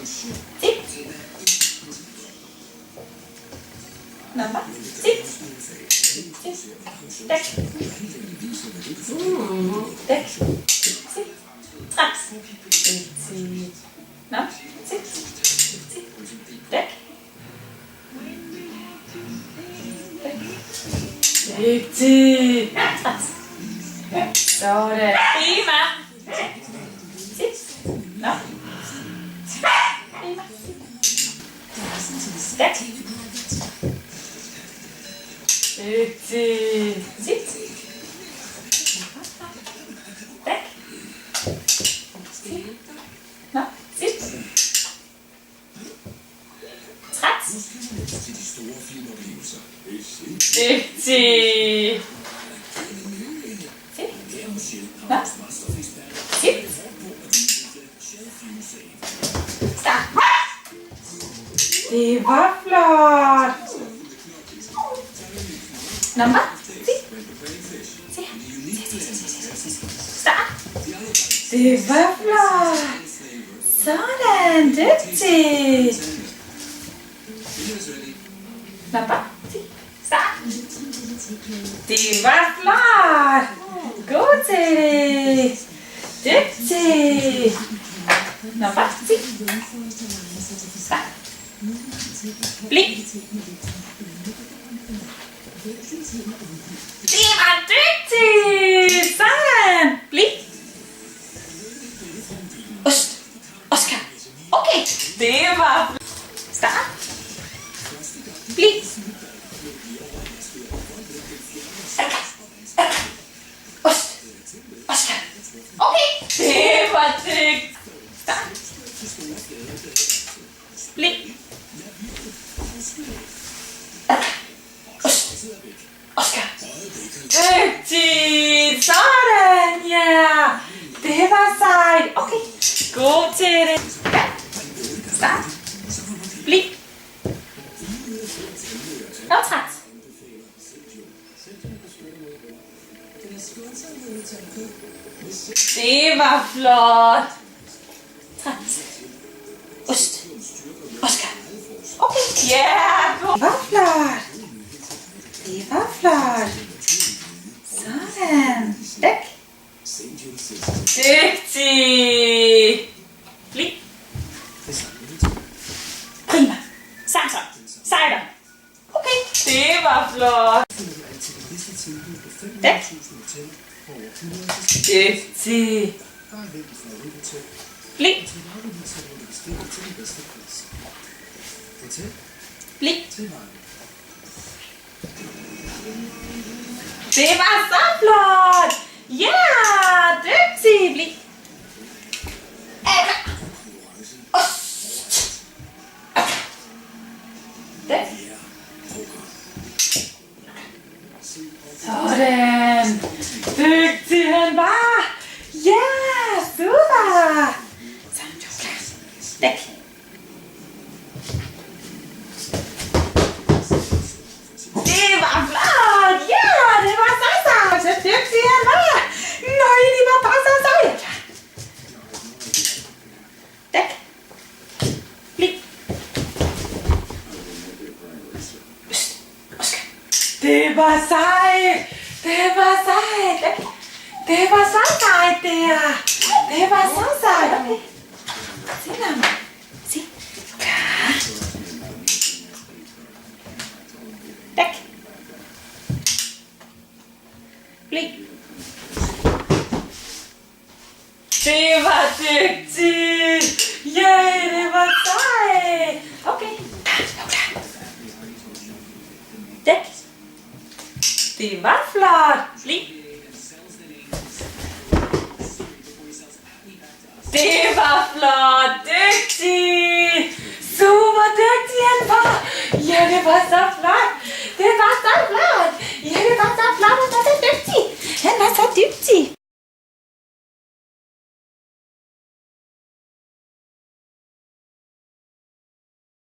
Sit. Number. Sit. Sit. Dæk. Dæk. Sit. Træk. Sit. Nå. Sit. Sit. Dæk. Dygtig. Træk. Sådan. Prima. Sit. Nå. Prima. Dæk. Dygtig. Sit. Dæk. Sit. Nå, sit. Træt. Dygtig. Sit. Nå. Sit. Start. Det var flot. Nummer. Se. Start. Det var flot. Sådan. Dygtig. Nummer. Start. Det var flot. God til det. Dygtig. Nummer. Start. Bliv. Det var dygtigt! Sådan! Bliv! Ost! Oscar! Okay! Det var... Start! Bliv! Ost! Oscar! Okay! Det var dygtigt! Start! Bliv! Oscar. Dygtigt! Sådan, ja! Det var sejt. Okay, god til det. Ja. Start. Bliv. Nå, træt. Det var flot. Træt. Ost. Oscar. Okay, ja! Det var flot. Det var flot. Sådan. Dæk. Dygtig. Bliv. Prima. Samson. Sejder. Okay. Det var flot. Dæk. Dygtig. Bliv. Bliv. Det var så flot! Ja, dygtig! Bliv! Ost! Dæk! Sådan! Dygtig han var! Ja, super! Sådan, du er klar. Dæk! Det var flot! Ja, det var så sejt! Så dygtig han var! Nej, det var bare så sejt! Dæk! Bliv! Oscar! Det var sejt! Det var sejt! Dæk! Det var så sejt, der! Det var så sejt! Okay. Se nu. Se. Klar. Dæk. Bliv. Det var dygtigt! Yay, det var sejt! Okay. Klar. Dæk. Det var flot! Bliv. Det var flot! Dygtig! Super dygtig han var!